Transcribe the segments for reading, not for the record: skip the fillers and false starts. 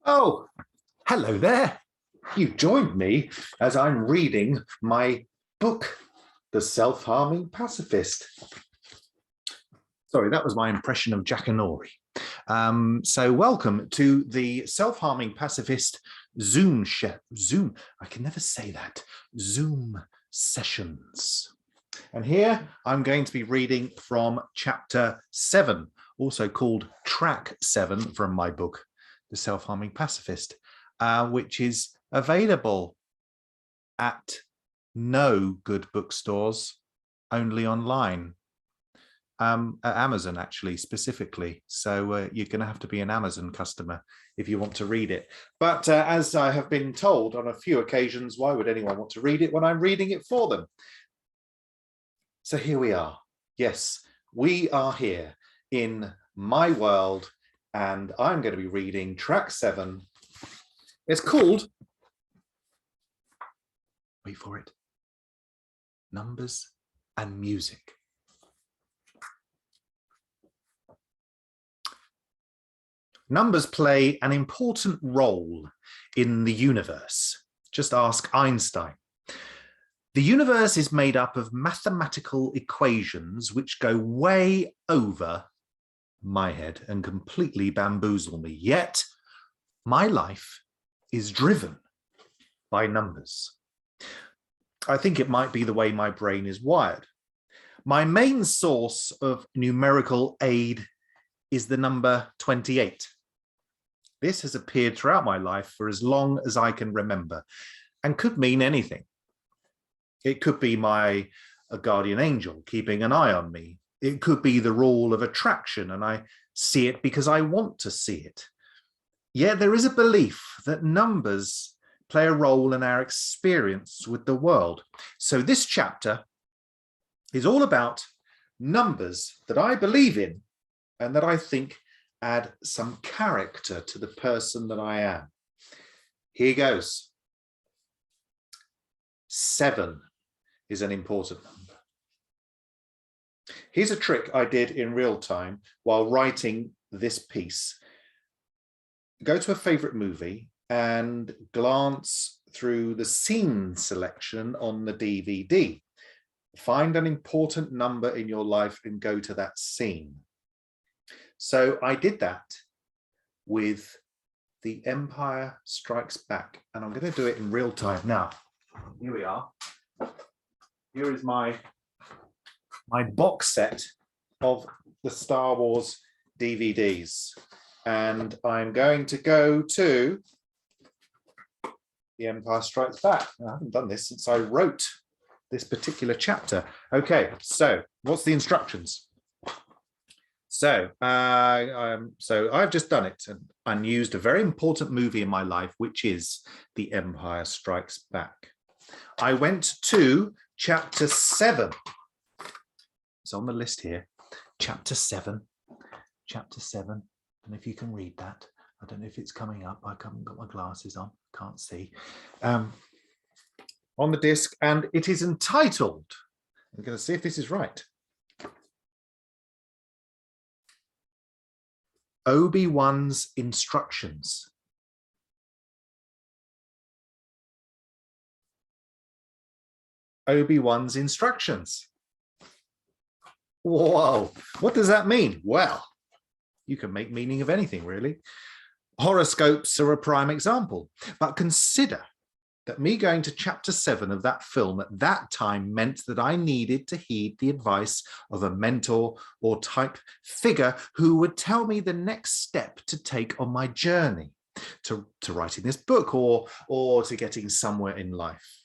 Oh, hello there. You joined me as I'm reading my book, The Self-Harming Pacifist. Sorry, that was my impression of Jackanory. So welcome to the Self-Harming Pacifist Zoom, I can never say that, Zoom sessions. And here I'm going to be reading from chapter 7, also called track 7 from my book, The Self-Harming Pacifist, which is available at no good bookstores, only online. At Amazon, actually, specifically. So you're going to have to be an Amazon customer if you want to read it. But as I have been told on a few occasions, why would anyone want to read it when I'm reading it for them? So here we are. Yes, we are here in my world, and I'm going to be reading track 7. It's called, wait for it, Numbers and Music. Numbers play an important role in the universe. Just ask Einstein. The universe is made up of mathematical equations which go way over my head and completely bamboozle me. Yet my life is driven by numbers. I think it might be the way my brain is wired. My main source of numerical aid is the number 28. This has appeared throughout my life for as long as I can remember and could mean anything. It could be a guardian angel keeping an eye on me. It could be the rule of attraction and I see it because I want to see it. Yet there is a belief that numbers play a role in our experience with the world. So this chapter is all about numbers that I believe in and that I think add some character to the person that I am. Here goes. 7 is an important number. Here's a trick I did in real time while writing this piece. Go to a favorite movie and glance through the scene selection on the DVD. Find an important number in your life and go to that scene. So I did that with The Empire Strikes Back, and I'm going to do it in real time. Now, here we are. Here is my box set of the Star Wars DVDs, and I'm going to go to The Empire Strikes Back. I haven't done this since I wrote this particular chapter. Okay, so what's the instructions? So I've just done it and used a very important movie in my life, which is The Empire Strikes Back. I went to chapter 7. It's on the list here. Chapter 7. Chapter 7. And if you can read that, I don't know if it's coming up. I haven't got my glasses on. Can't see. On the disc, and it is entitled. I'm going to see if this is right. Obi-Wan's Instructions. Obi-Wan's Instructions. Whoa, what does that mean? Well, you can make meaning of anything, really. Horoscopes are a prime example, but consider that me going to chapter 7 of that film at that time meant that I needed to heed the advice of a mentor or type figure who would tell me the next step to take on my journey to writing this book or to getting somewhere in life.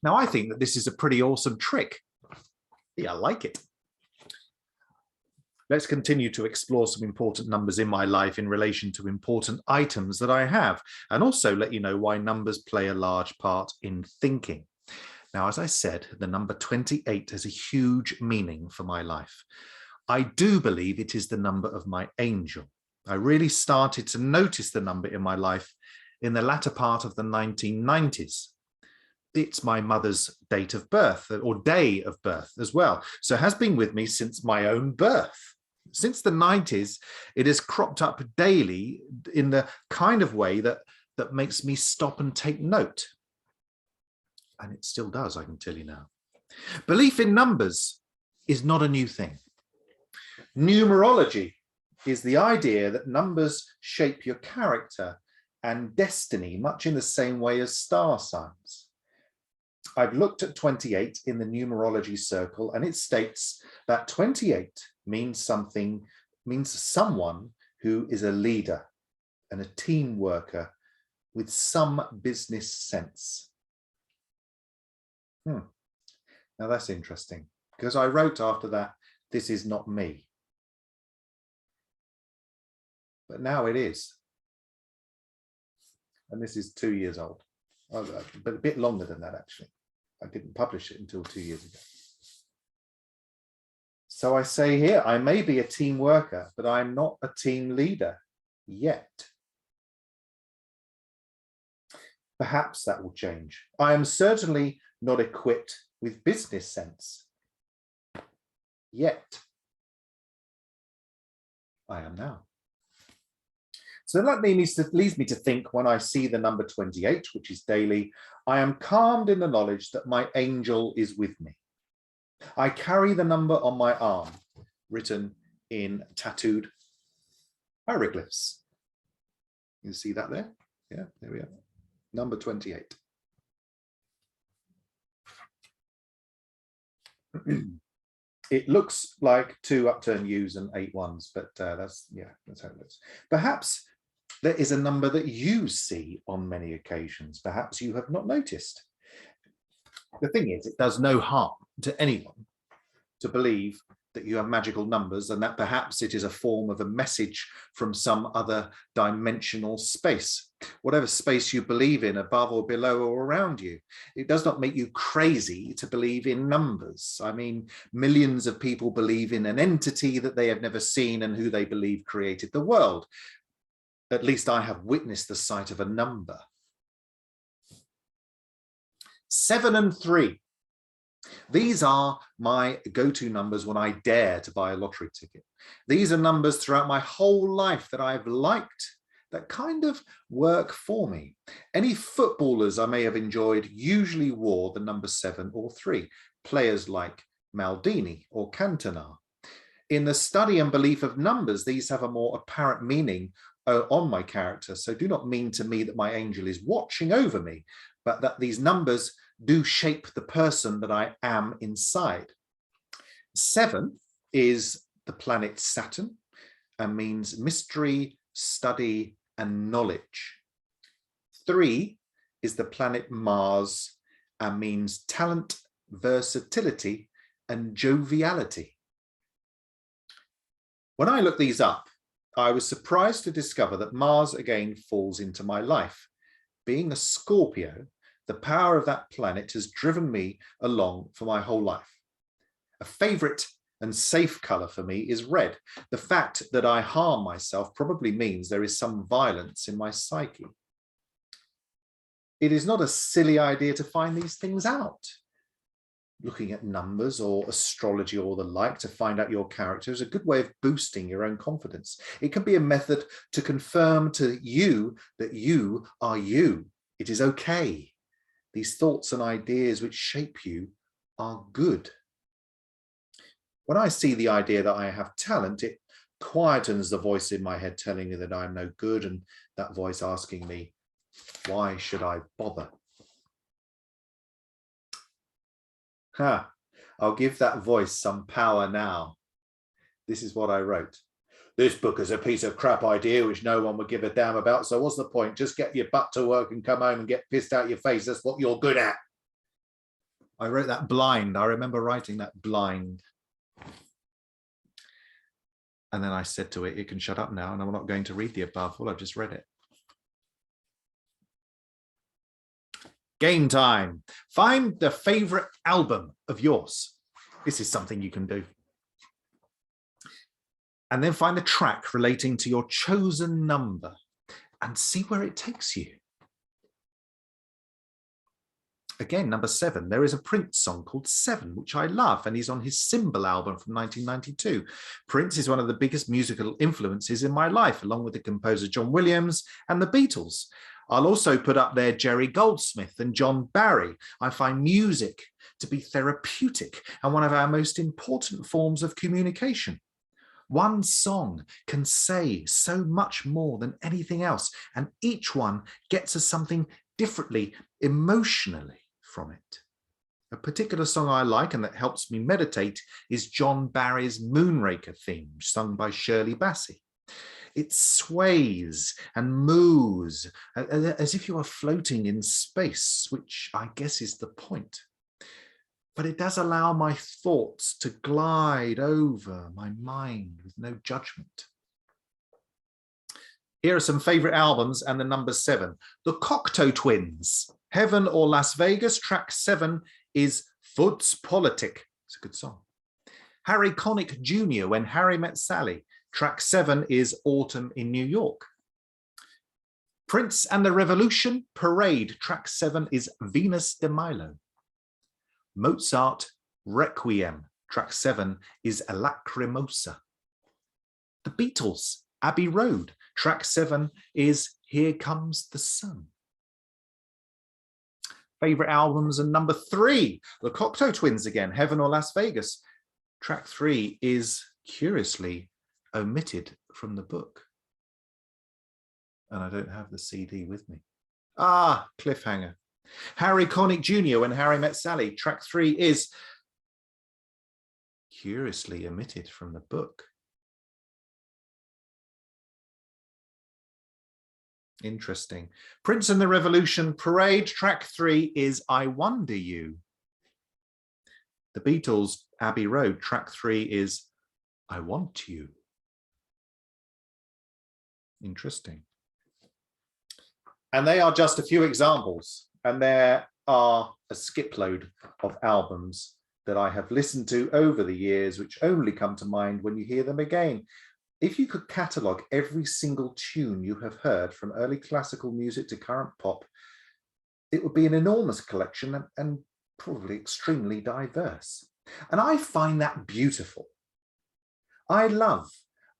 Now, I think that this is a pretty awesome trick. Yeah, I like it. Let's continue to explore some important numbers in my life in relation to important items that I have, and also let you know why numbers play a large part in thinking. Now, as I said, the number 28 has a huge meaning for my life. I do believe it is the number of my angel. I really started to notice the number in my life in the latter part of the 1990s. It's my mother's date of birth or day of birth as well. So it has been with me since my own birth. Since the 90s, it has cropped up daily in the kind of way that makes me stop and take note. And it still does, I can tell you now. Belief in numbers is not a new thing. Numerology is the idea that numbers shape your character and destiny, much in the same way as star signs. I've looked at 28 in the numerology circle, and it states that 28 means someone who is a leader and a team worker with some business sense. Now that's interesting, because I wrote after that, this is not me. But now it is. And this is 2 years old, but a bit longer than that, actually. I didn't publish it until 2 years ago. So I say here, I may be a team worker, but I'm not a team leader yet. Perhaps that will change. I am certainly not equipped with business sense yet. I am now. So that leads me to think, when I see the number 28, which is daily, I am calmed in the knowledge that my angel is with me. I carry the number on my arm, written in tattooed hieroglyphs. You see that there? Yeah, there we are. Number 28. It looks like 2 upturned U's and 8 ones, but that's how it looks. Perhaps there is a number that you see on many occasions. Perhaps you have not noticed. The thing is, it does no harm to anyone to believe that you have magical numbers, and that perhaps it is a form of a message from some other dimensional space, whatever space you believe in, above or below or around you. It does not make you crazy to believe in numbers. I mean, millions of people believe in an entity that they have never seen and who they believe created the world. At least I have witnessed the sight of a number. 7 and 3. These are my go-to numbers when I dare to buy a lottery ticket. These are numbers throughout my whole life that I've liked, that kind of work for me. Any footballers I may have enjoyed usually wore the number 7 or 3, players like Maldini or Cantona. In the study and belief of numbers, these have a more apparent meaning on my character. So do not mean to me that my angel is watching over me, but that these numbers do shape the person that I am inside. 7 is the planet Saturn and means mystery, study, and knowledge. 3 is the planet Mars and means talent, versatility, and joviality. When I looked these up, I was surprised to discover that Mars again falls into my life. Being a Scorpio, the power of that planet has driven me along for my whole life. A favorite and safe color for me is red. The fact that I harm myself probably means there is some violence in my psyche. It is not a silly idea to find these things out. Looking at numbers or astrology or the like to find out your character is a good way of boosting your own confidence. It can be a method to confirm to you that you are you. It is okay. These thoughts and ideas which shape you are good. When I see the idea that I have talent, it quietens the voice in my head telling me that I'm no good, and that voice asking me, why should I bother? I'll give that voice some power now. This is what I wrote. This book is a piece of crap idea which no one would give a damn about, so what's the point? Just get your butt to work and come home and get pissed out your face. That's what you're good at. I wrote that blind. I remember writing that blind. And then I said to it, it can shut up now, and I'm not going to read the above. Well, I've just read it. Game time. Find the favorite album of yours. This is something you can do. And then find a track relating to your chosen number and see where it takes you. Again, number 7, there is a Prince song called 7, which I love, and he's on his Symbol album from 1992. Prince is one of the biggest musical influences in my life, along with the composer John Williams and the Beatles. I'll also put up there Jerry Goldsmith and John Barry. I find music to be therapeutic and one of our most important forms of communication. One song can say so much more than anything else, and each one gets us something differently emotionally from it. A particular song I like and that helps me meditate is John Barry's Moonraker theme, sung by Shirley Bassey. It sways and moves as if you are floating in space, which I guess is the point. But it does allow my thoughts to glide over my mind with no judgment. Here are some favorite albums and the number 7. The Cocteau Twins, Heaven or Las Vegas. Track 7 is Volkspolitik. It's a good song. Harry Connick Jr., When Harry Met Sally. Track 7 is Autumn in New York. Prince and the Revolution, Parade. Track 7 is Venus de Milo. Mozart, Requiem. Track 7 is Lacrimosa. The Beatles, Abbey Road. Track 7 is Here Comes the Sun. Favorite albums and number 3, the Cocteau Twins again, Heaven or Las Vegas. Track 3 is curiously omitted from the book. And I don't have the CD with me. Ah, cliffhanger. Harry Connick Jr., When Harry Met Sally. Track 3 is curiously omitted from the book. Interesting. Prince and the Revolution, Parade. Track 3 is I Wonder You. The Beatles, Abbey Road. Track 3 is I Want You. Interesting. And they are just a few examples. And there are a skipload of albums that I have listened to over the years, which only come to mind when you hear them again. If you could catalogue every single tune you have heard from early classical music to current pop, it would be an enormous collection and probably extremely diverse. And I find that beautiful. I love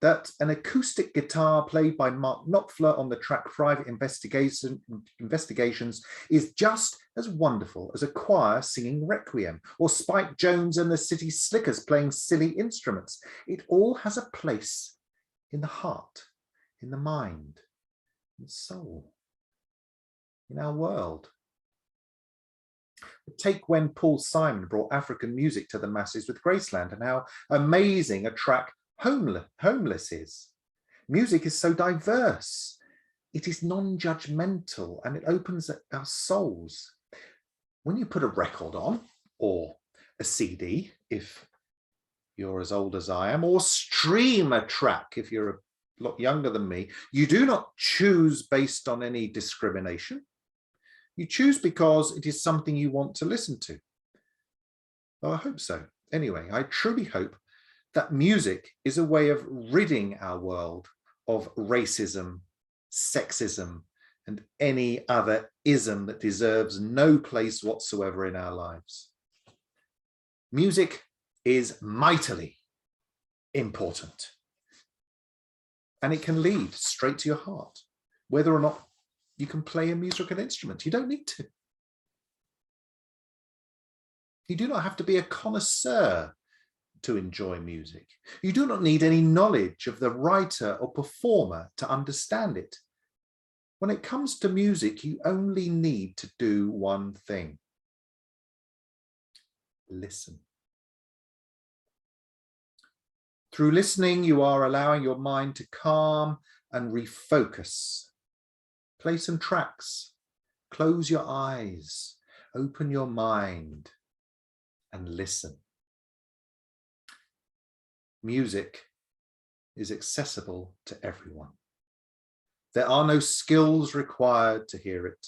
that an acoustic guitar played by Mark Knopfler on the track Private Investigations is just as wonderful as a choir singing Requiem, or Spike Jones and the City Slickers playing silly instruments. It all has a place in the heart, in the mind, in the soul, in our world. Take when Paul Simon brought African music to the masses with Graceland, and how amazing a track Homeless is. Music is so diverse. It is non-judgmental and it opens our souls. When you put a record on, or a CD, if you're as old as I am, or stream a track, if you're a lot younger than me, you do not choose based on any discrimination. You choose because it is something you want to listen to. Well, I hope so. Anyway, I truly hope that music is a way of ridding our world of racism, sexism, and any other ism that deserves no place whatsoever in our lives. Music is mightily important, and it can lead straight to your heart, whether or not you can play a musical instrument. You don't need to. You do not have to be a connoisseur to enjoy music. You do not need any knowledge of the writer or performer to understand it. When it comes to music, you only need to do one thing: listen. Through listening, you are allowing your mind to calm and refocus. Play some tracks, close your eyes, open your mind, and listen. Music is accessible to everyone. There are no skills required to hear it.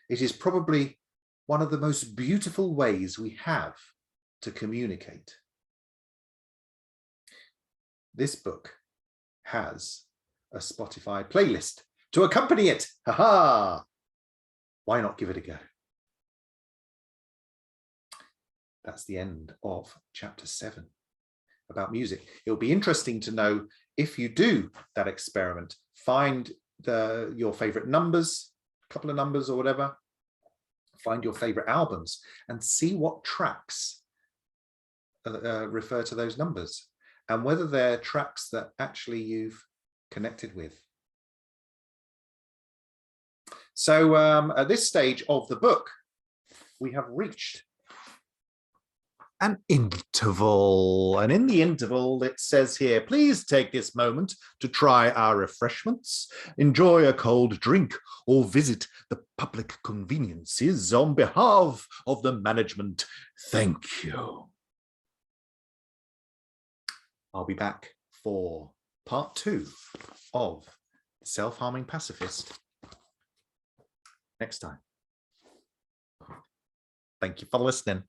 It is probably one of the most beautiful ways we have to communicate. This book has a Spotify playlist to accompany it. Ha ha! Why not give it a go? that's the end of chapter 7 about music. It'll be interesting to know if you do that experiment, find your favorite numbers, a couple of numbers or whatever, find your favorite albums and see what tracks refer to those numbers and whether they're tracks that actually you've connected with. So at this stage of the book, we have reached an interval. And in the interval, it says here, please take this moment to try our refreshments, enjoy a cold drink, or visit the public conveniences on behalf of the management. Thank you. I'll be back for part 2 of Self-Harming Pacifist next time. Thank you for listening.